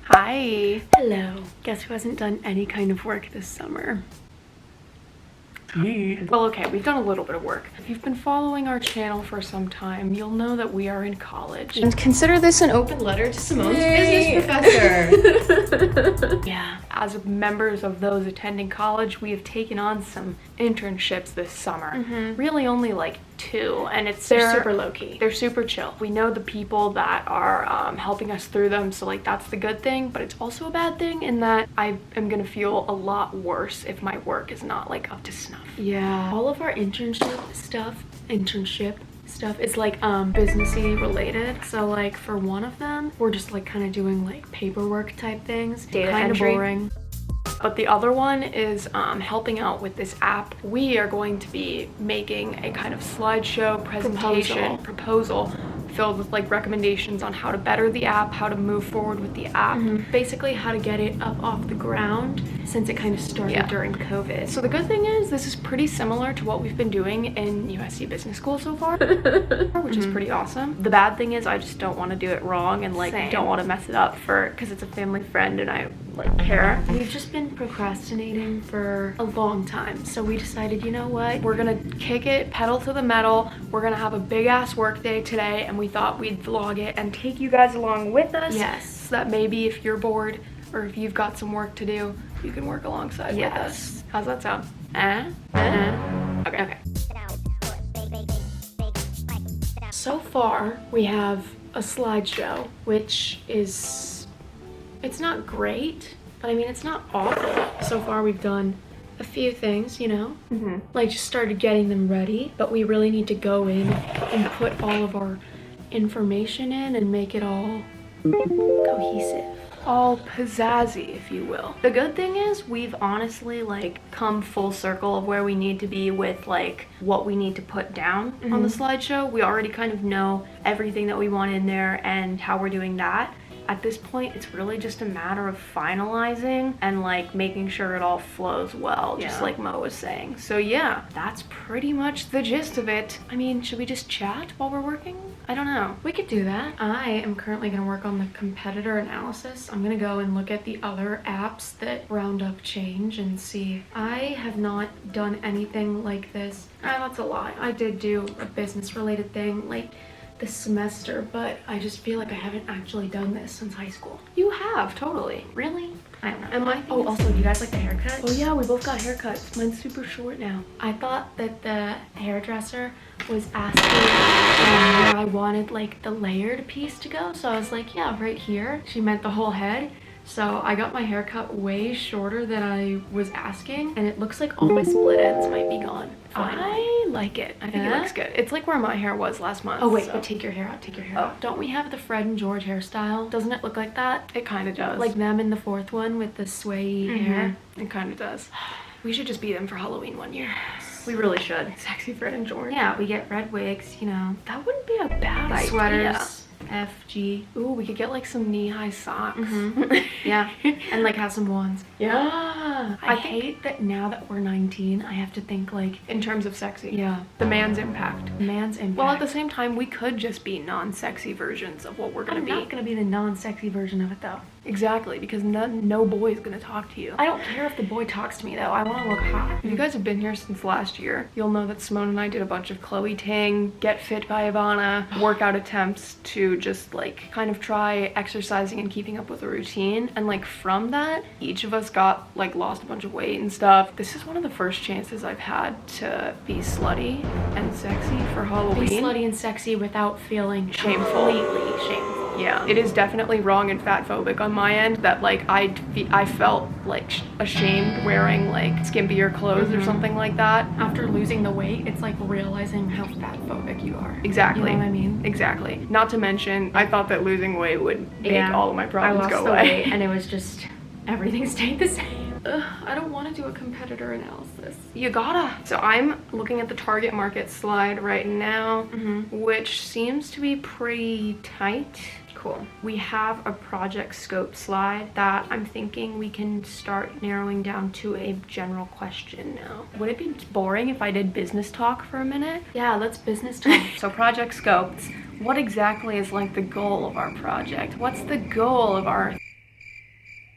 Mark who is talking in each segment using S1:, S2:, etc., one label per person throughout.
S1: Hi.
S2: Hello.
S1: Guess who hasn't done any kind of work this summer? Me. Well, okay, we've done a little bit of work. If you've been following our channel for some time, you'll know that we are in college. And consider this an open letter to Simone's business professor. Yeah. As members of those attending college, we have taken on some internships this summer. Really only like 2, and they're super low-key. They're super chill. We know the people that are helping us through them, so like that's the good thing, but it's also a bad thing in that I am gonna feel a lot worse if my work is not like up to snuff. Yeah. All of our internship stuff is like businessy related. So like for one of them, we're just like kind of doing like paperwork type things. Data
S2: entry.
S1: Kind of boring. But the other one is helping out with this app. We are going to be making a kind of slideshow presentation proposal filled with like recommendations on how to better the app, how to move forward with the app, basically how to get it up off the ground since it kind of started during COVID. So the good thing is this is pretty similar to what we've been doing in USC Business School so far, which is pretty awesome. The bad thing is I just don't want to do it wrong and like don't want to mess it up because it's a family friend and I like care. We've just been procrastinating for a long time, so we decided, you know what, we're gonna kick it pedal to the metal. We're gonna have a big ass work day today, and we thought we'd vlog it and take you guys along with us. Yes. So that maybe if you're bored or if you've got some work to do, you can work alongside with us. How's that sound? Okay. So far we have a slideshow, which is, it's not great, but I mean it's not awful. So far we've done a few things, you know, like just started getting them ready, but we really need to go in and put all of our information in and make it all cohesive, all pizzazzy, if you will. The good thing is we've honestly like come full circle of where we need to be with like what we need to put down on the slideshow. We already kind of know everything that we want in there and how we're doing that. At this point, it's really just a matter of finalizing and like making sure it all flows well, just like Mo was saying. So yeah, that's pretty much the gist of it. I mean, should we just chat while we're working? I don't know. We could do that. I am currently gonna work on the competitor analysis. I'm gonna go and look at the other apps that round up change and see. I have not done anything like this. That's a lie. I did do a business related thing like this semester, but I just feel like I haven't actually done this since high school. You have, totally. Really? I don't know. And my also, do you guys like the haircut? Oh yeah, we both got haircuts. Mine's super short now. I thought that the hairdresser was asking where I wanted like the layered piece to go, so I was like, yeah, right here. She meant the whole head. So I got my hair cut way shorter than I was asking, and it looks like all my split ends might be gone. I like it. I think it looks good. It's like where my hair was last month. Oh wait, but take your hair out, take your hair out. Don't we have the Fred and George hairstyle? Doesn't it look like that? It kind of does. Like them in the 4th one with the sway hair. It kind of does. We should just be them for Halloween one year. We really should. Sexy Fred and George. Yeah, we get red wigs, you know. That wouldn't be a bad idea. Sweaters. FG. Ooh, we could get like some knee-high socks. Yeah, and like have some wands. Yeah. I hate that now that we're 19, I have to think like in terms of sexy. Yeah. The man's impact. Man's impact. Well, at the same time, we could just be non-sexy versions of what we're gonna be. I'm not gonna be the non-sexy version of it though. Exactly, because no boy is gonna talk to you. I don't care if the boy talks to me though. I want to look hot. If you guys have been here since last year, you'll know that Simone and I did a bunch of Chloe Ting, Get Fit by Ivana workout attempts to just like kind of try exercising and keeping up with a routine. And like from that, each of us got like lost a bunch of weight and stuff. This is one of the first chances I've had to be slutty and sexy for Halloween. Be slutty and sexy without feeling shameful. Completely shameful. Yeah, it is definitely wrong and fat phobic on my end that like I felt like ashamed wearing like skimpier clothes or something like that. After losing the weight, it's like realizing how fat phobic you are. Exactly. You know what I mean? Exactly. Not to mention, I thought that losing weight would make all of my problems go away. I lost the weight and it was just, everything stayed the same. I don't want to do a competitor analysis. You gotta. So I'm looking at the target market slide right now, which seems to be pretty tight. Cool. We have a project scope slide that I'm thinking we can start narrowing down to a general question now. Would it be boring if I did business talk for a minute? Yeah, let's business talk. So project scopes. What exactly is like the goal of our project? What's the goal of our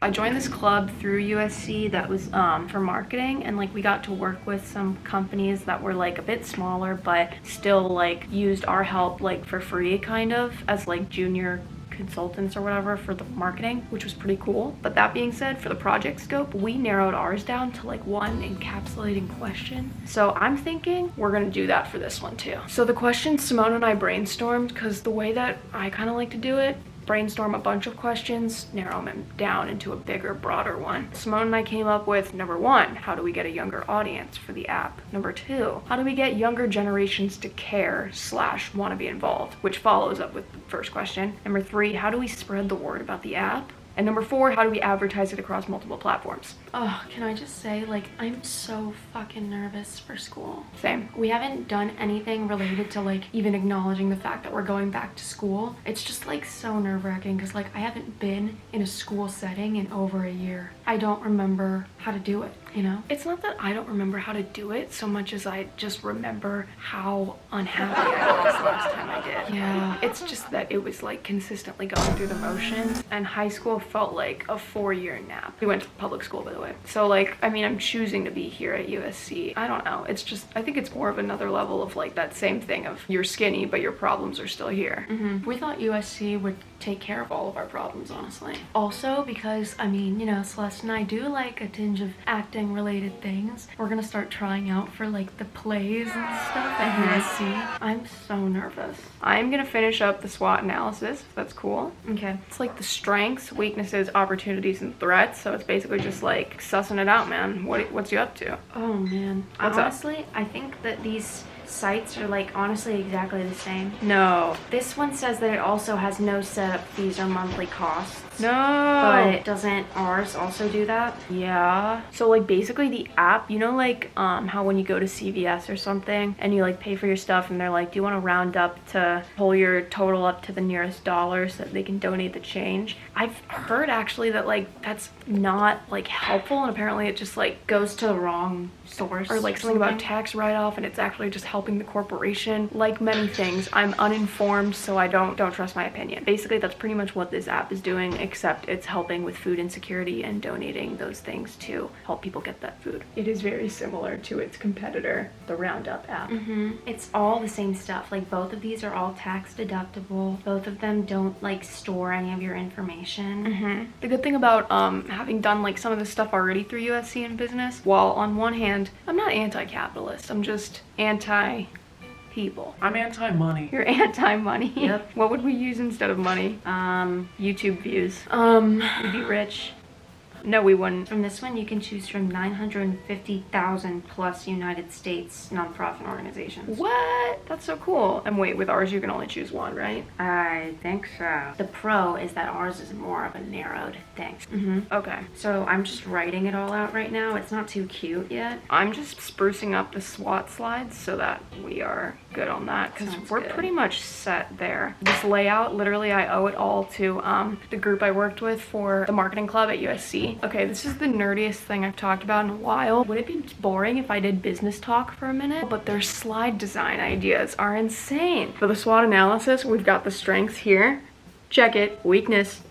S1: I joined this club through USC that was for marketing, and like we got to work with some companies that were like a bit smaller but still like used our help like for free kind of as like junior consultants or whatever for the marketing, which was pretty cool. But that being said, for the project scope, we narrowed ours down to like one encapsulating question. So I'm thinking we're gonna do that for this one too. So the questions Simone and I brainstormed, because the way that I kind of like to do it, brainstorm a bunch of questions, narrow them down into a bigger, broader one. Simone and I came up with number 1, how do we get a younger audience for the app? Number 2, how do we get younger generations to care / want to be involved? Which follows up with the first question. Number 3, how do we spread the word about the app? And number 4, how do we advertise it across multiple platforms? Oh, can I just say, like, I'm so fucking nervous for school. Same. We haven't done anything related to, like, even acknowledging the fact that we're going back to school. It's just, like, so nerve-wracking because, like, I haven't been in a school setting in over a year. I don't remember how to do it, you know? It's not that I don't remember how to do it so much as I just remember how unhappy I was last time I did. Yeah. It's just that it was, like, consistently going through the motions, and high school felt like a 4-year nap. We went to public school, by the way. So like, I mean, I'm choosing to be here at USC. I don't know. It's just, I think it's more of another level of like that same thing of you're skinny, but your problems are still here. We thought USC would take care of all of our problems, honestly. Also because, I mean, you know, Celeste and I do like a tinge of acting related things. We're gonna start trying out for like the plays and stuff at USC. I'm so nervous. I'm gonna finish up the SWOT analysis, if that's cool. Okay. It's like the strengths, weaknesses, opportunities, and threats. So it's basically just like sussing it out, man. What's you up to? Oh man. Honestly, I think that these sites are like honestly exactly the same. No. This one says that it also has no setup fees or monthly costs. No. But doesn't ours also do that? Yeah. So like basically the app, you know, like how when you go to CVS or something and you like pay for your stuff and they're like, do you want to round up to pull your total up to the nearest dollar so that they can donate the change? I've heard actually that like that's not like helpful, and apparently it just like goes to the wrong source or like something about tax write-off, and it's actually just helping the corporation. Like many things, I'm uninformed, so I don't trust my opinion. Basically that's pretty much what this app is doing, except it's helping with food insecurity and donating those things to help people get that food. It is very similar to its competitor, the Roundup app. It's all the same stuff. Like both of these are all tax deductible. Both of them don't like store any of your information. The good thing about having done like some of this stuff already through USC in business, while on one hand I'm not anti-capitalist, I'm just anti-people. I'm anti-money. You're anti-money? Yep. What would we use instead of money? YouTube views. We'd be rich. No, we wouldn't. From this one, you can choose from 950,000 plus United States nonprofit organizations. What? That's so cool. And wait, with ours, you can only choose one, right? I think so. The pro is that ours is more of a narrowed thing. Okay. So I'm just writing it all out right now. It's not too cute yet. I'm just sprucing up the SWOT slides so that we are good on that, because we're pretty much set there. This layout, literally, I owe it all to the group I worked with for the marketing club at USC. Okay, this is the nerdiest thing I've talked about in a while. Would it be boring if I did business talk for a minute? But their slide design ideas are insane. For the SWOT analysis, we've got the strengths here. Check it. Weakness.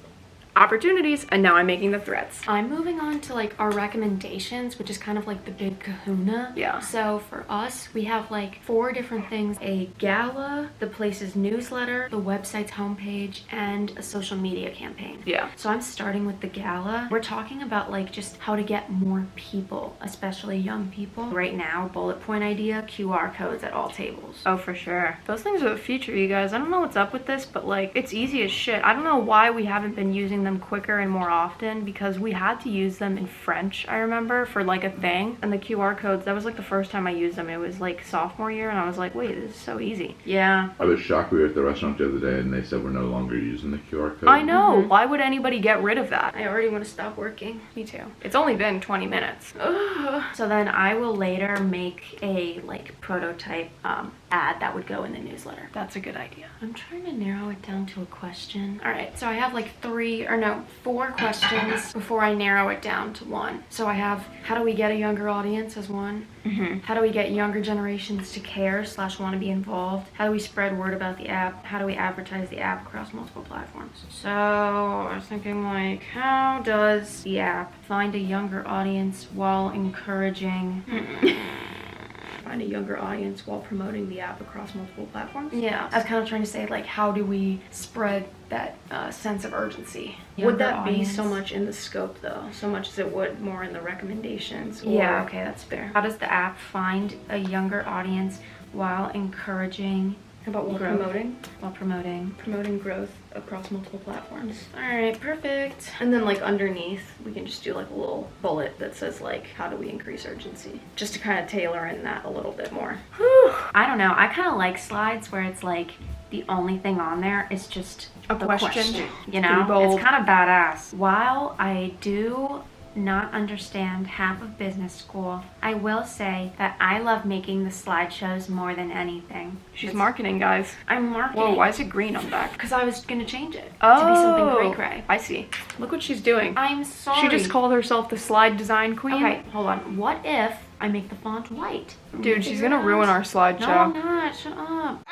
S1: Opportunities, and now I'm making the threats. I'm moving on to like our recommendations, which is kind of like the big kahuna. Yeah. So for us, we have like 4 different things: a gala, the place's newsletter, the website's homepage, and a social media campaign. Yeah. So I'm starting with the gala. We're talking about like just how to get more people, especially young people. Right now, bullet point idea, QR codes at all tables. Oh, for sure. Those things are the future, you guys. I don't know what's up with this, but like it's easy as shit. I don't know why we haven't been using them quicker and more often, because we had to use them in French, I remember, for like a thing. And the QR codes, that was like the first time I used them. It was like sophomore year, and I was like, wait, this is so easy. Yeah. I was shocked. We were at the restaurant the other day and they said we're no longer using the QR code. I know. Why would anybody get rid of that? I already want to stop working. Me too. It's only been 20 minutes. Ugh. So then I will later make a like prototype ad that would go in the newsletter.
S2: That's a good idea.
S1: I'm trying to narrow it down to a question. All right, so I have like 4 questions before I narrow it down to one. So I have, how do we get a younger audience as one? How do we get younger generations to care / want to be involved? How do we spread word about the app? How do we advertise the app across multiple platforms? So I was thinking like, how does the app find a younger audience while encouraging find a younger audience while promoting the app across multiple platforms? Yeah, I was kind of trying to say like, how do we spread that sense of urgency?
S2: Would that be so much in the scope though? So much as it would more in the recommendations? Or...
S1: Yeah, okay, that's fair. How does the app find a younger audience while encouraging
S2: How about while
S1: growth?
S2: promoting?
S1: While promoting.
S2: Promoting growth across multiple platforms.
S1: All right, perfect.
S2: And then like underneath, we can just do like a little bullet that says like, how do we increase urgency? Just to kind of tailor in that a little bit more.
S1: Whew. I don't know. I kind of like slides where it's like the only thing on there is just
S2: A
S1: the
S2: question.
S1: You know,
S2: Pretty bold.
S1: it's kind of badass. While I do not understand half of business school, I will say that I love making the slideshows more than anything.
S2: She's marketing, guys.
S1: I'm marketing.
S2: Whoa, why is it green on back?
S1: Because I was gonna change it to be something cray-cray.
S2: I see. Look what she's doing.
S1: I'm sorry.
S2: She just called herself the slide design queen.
S1: Okay, hold on. What if I make the font white?
S2: Dude, she's gonna ruin our slideshow.
S1: No, I'm not. Shut up.